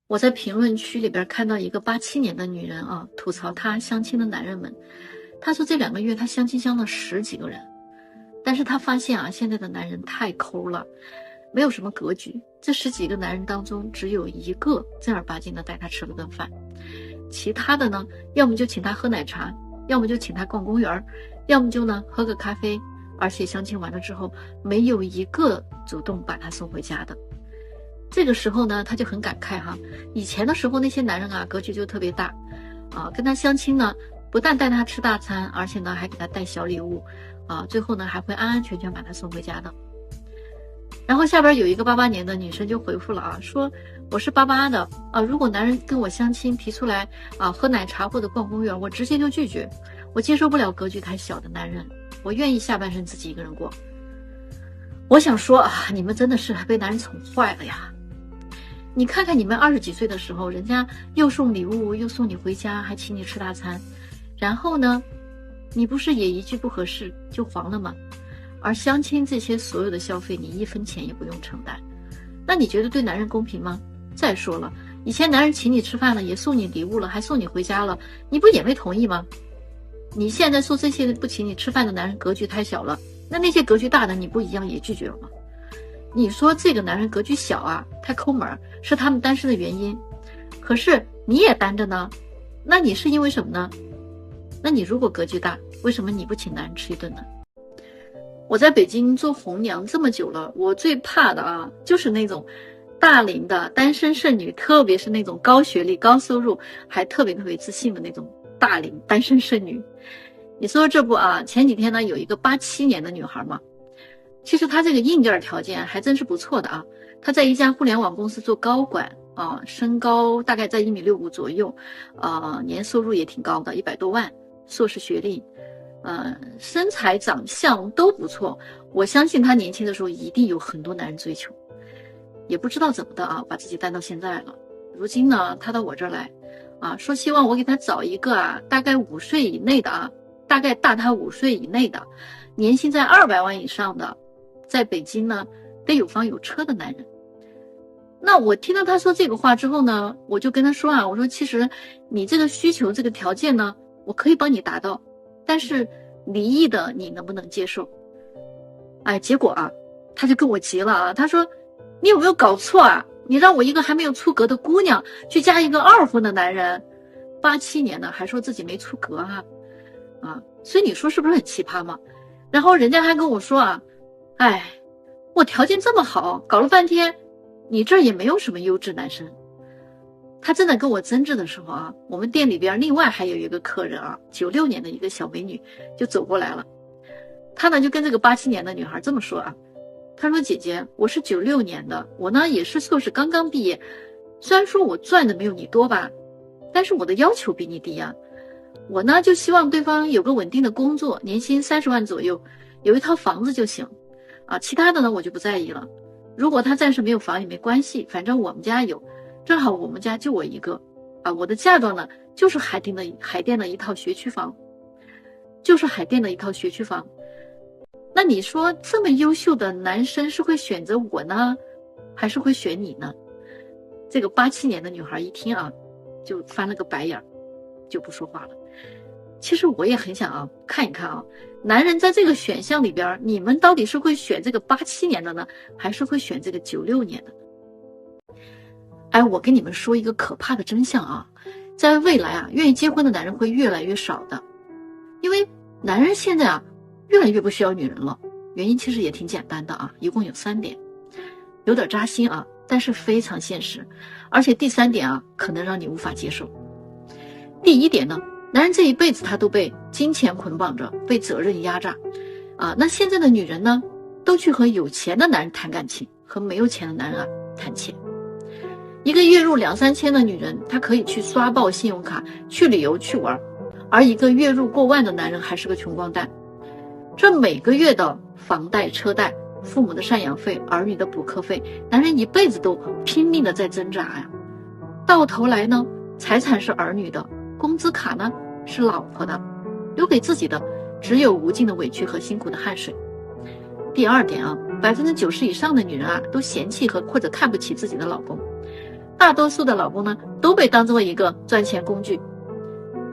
我在评论区里边看到一个87年的女人啊，吐槽她相亲的男人们。她说这2个月她相亲相了10几个人，但是她发现啊，现在的男人太抠了，没有什么格局。这10几个男人当中，只有1个正儿八经的带她吃了顿饭，其他的呢，要么就请她喝奶茶，要么就请她逛公园，要么就呢喝个咖啡。而且相亲完了之后，没有1个主动把她送回家的。这个时候呢，他就很感慨哈，以前的时候那些男人啊，格局就特别大，啊，跟他相亲呢，不但带他吃大餐，而且呢还给他带小礼物，啊，最后呢还会安安全全把他送回家的。然后下边有一个88年的女生就回复了啊，说我是88的啊，如果男人跟我相亲提出来啊喝奶茶或者逛公园，我直接就拒绝，我接受不了格局太小的男人，我愿意下半生自己一个人过。我想说啊，你们真的是被男人宠坏了呀。你看看你们20几岁的时候，人家又送礼物，又送你回家，还请你吃大餐，然后呢，你不是也一句不合适就黄了吗？而相亲这些所有的消费，你1分钱也不用承担，那你觉得对男人公平吗？再说了，以前男人请你吃饭了，也送你礼物了，还送你回家了，你不也没同意吗？你现在说这些不请你吃饭的男人格局太小了，那些格局大的你不一样也拒绝了吗？你说这个男人格局小啊，太抠门，是他们单身的原因，可是你也单着呢，那你是因为什么呢？那你如果格局大，为什么你不请男人吃一顿呢？我在北京做红娘这么久了，我最怕的啊，就是那种大龄的单身剩女，特别是那种高学历、高收入，还特别自信的那种大龄单身剩女。你说这不啊，前几天呢，有一个87年的女孩嘛，其实她这个硬件条件还真是不错的啊。她在一家互联网公司做高管啊，身高大概在1.65米左右，年收入也挺高的，100多万，硕士学历，身材长相都不错。我相信她年轻的时候一定有很多男人追求，也不知道怎么的啊，把自己带到现在了。如今呢，她到我这儿来啊，说希望我给她找一个啊，大概5岁以内的啊，大概大她5岁以内的，年薪在200万以上的，在北京呢得有房有车的男人。那我听到他说这个话之后呢，我就跟他说啊，我说其实你这个需求这个条件呢，我可以帮你达到，但是离异的你能不能接受？哎，结果啊，他就跟我急了啊，他说你有没有搞错啊？你让我一个还没有出阁的姑娘去嫁一个2婚的男人，87年的还说自己没出阁啊，所以你说是不是很奇葩嘛？然后人家还跟我说啊，哎，我条件这么好，搞了半天，你这儿也没有什么优质男生。他正在跟我争执的时候啊，我们店里边另外还有一个客人啊，96年的一个小美女就走过来了。她呢就跟这个87年的女孩这么说啊，她说姐姐，我是96年的，我呢也是硕士刚刚毕业，虽然说我赚的没有你多吧，但是我的要求比你低啊。我呢就希望对方有个稳定的工作，年薪30万左右，有一套房子就行啊，其他的呢我就不在意了。如果他暂时没有房也没关系，反正我们家有，正好我们家就我一个啊。我的嫁妆呢就是海淀的一套学区房，那你说这么优秀的男生是会选择我呢，还是会选你呢？这个87年的女孩一听啊，就翻了个白眼，就不说话了。其实我也很想啊，看一看啊，男人在这个选项里边，你们到底是会选这个87年的呢，还是会选这个96年的？哎，我跟你们说一个可怕的真相啊，在未来啊，愿意结婚的男人会越来越少的，因为男人现在啊，越来越不需要女人了。原因其实也挺简单的啊，一共有3点，有点扎心啊，但是非常现实，而且第3点啊，可能让你无法接受。第1点呢，男人这一辈子他都被金钱捆绑着，被责任压榨啊。那现在的女人呢，都去和有钱的男人谈感情，和没有钱的男人啊谈钱。一个月入2、3千的女人，她可以去刷爆信用卡，去旅游去玩，而一个月入过万的男人还是个穷光蛋。这每个月的房贷、车贷、父母的赡养费、儿女的补课费，男人一辈子都拼命的在挣扎呀。到头来呢，财产是儿女的，工资卡呢是老婆的，留给自己的只有无尽的委屈和辛苦的汗水。第2点啊，90%以上的女人啊都嫌弃或者看不起自己的老公，大多数的老公呢都被当做一个赚钱工具。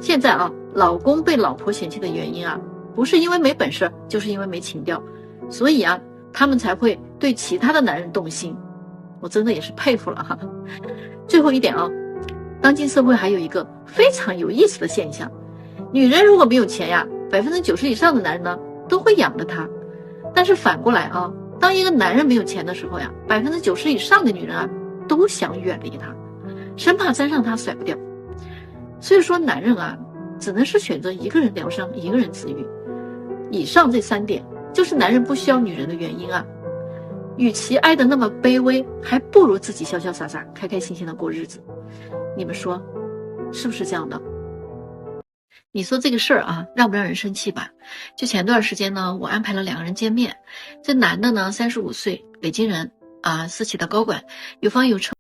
现在啊，老公被老婆嫌弃的原因啊，不是因为没本事，就是因为没情调，所以啊，他们才会对其他的男人动心。我真的也是佩服了哈。最后一点啊，当今社会还有一个非常有意思的现象，女人如果没有钱呀，90%以上的男人呢都会养着她。但是反过来啊，当一个男人没有钱的时候呀，90%以上的女人啊都想远离他，生怕沾上他甩不掉。所以说男人啊，只能是选择一个人疗伤，一个人治愈。以上这3点就是男人不需要女人的原因啊。与其爱得那么卑微，还不如自己潇潇洒洒开开心心的过日子。你们说是不是这样的？你说这个事儿啊，让不让人生气吧？就前段时间呢，我安排了2个人见面。这男的呢35岁，北京人啊，私企的高管，有房有车。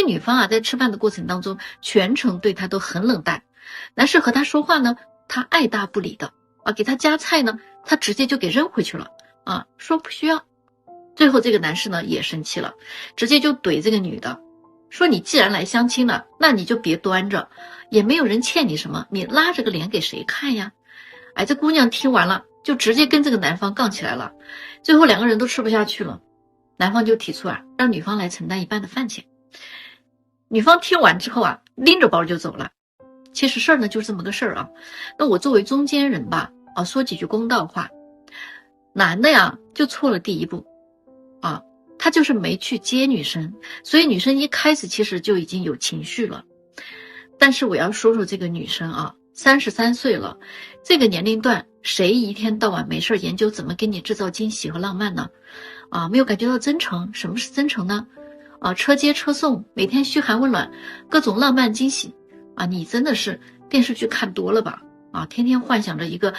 女方啊，在吃饭的过程当中，全程对他都很冷淡。男士和他说话呢，他爱答不理的啊，给他夹菜呢，他直接就给扔回去了啊，说不需要。最后这个男士呢也生气了，直接就怼这个女的，说你既然来相亲了，那你就别端着，也没有人欠你什么，你拉着个脸给谁看呀？哎，这姑娘听完了，就直接跟这个男方杠起来了。最后2个人都吃不下去了，男方就提出啊，让女方来承担一半的饭钱。女方听完之后啊，拎着包就走了。其实事儿呢就是这么个事儿啊。那我作为中间人吧，啊，说几句公道话。男的呀就错了第一步啊，他就是没去接女生，所以女生一开始其实就已经有情绪了。但是我要说说这个女生啊，33岁了，这个年龄段谁一天到晚没事研究怎么给你制造惊喜和浪漫呢？啊，没有感觉到真诚。什么是真诚呢？啊，车接车送，每天嘘寒问暖，各种浪漫惊喜啊！你真的是电视剧看多了吧？啊，天天幻想着一个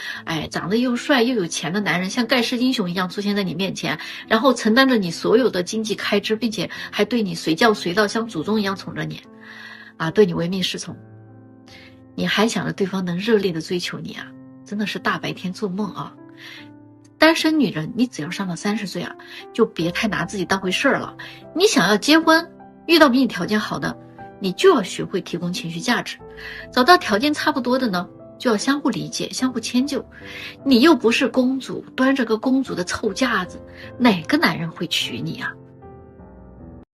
长得又帅又有钱的男人，像盖世英雄一样出现在你面前，然后承担着你所有的经济开支，并且还对你随叫随到，像祖宗一样宠着你，啊，对你唯命是从。你还想着对方能热烈的追求你啊？真的是大白天做梦啊！单身女人，你只要上了30岁啊，就别太拿自己当回事儿了。你想要结婚，遇到比你条件好的，你就要学会提供情绪价值；找到条件差不多的呢，就要相互理解，相互迁就。你又不是公主，端着个公主的臭架子，哪个男人会娶你啊？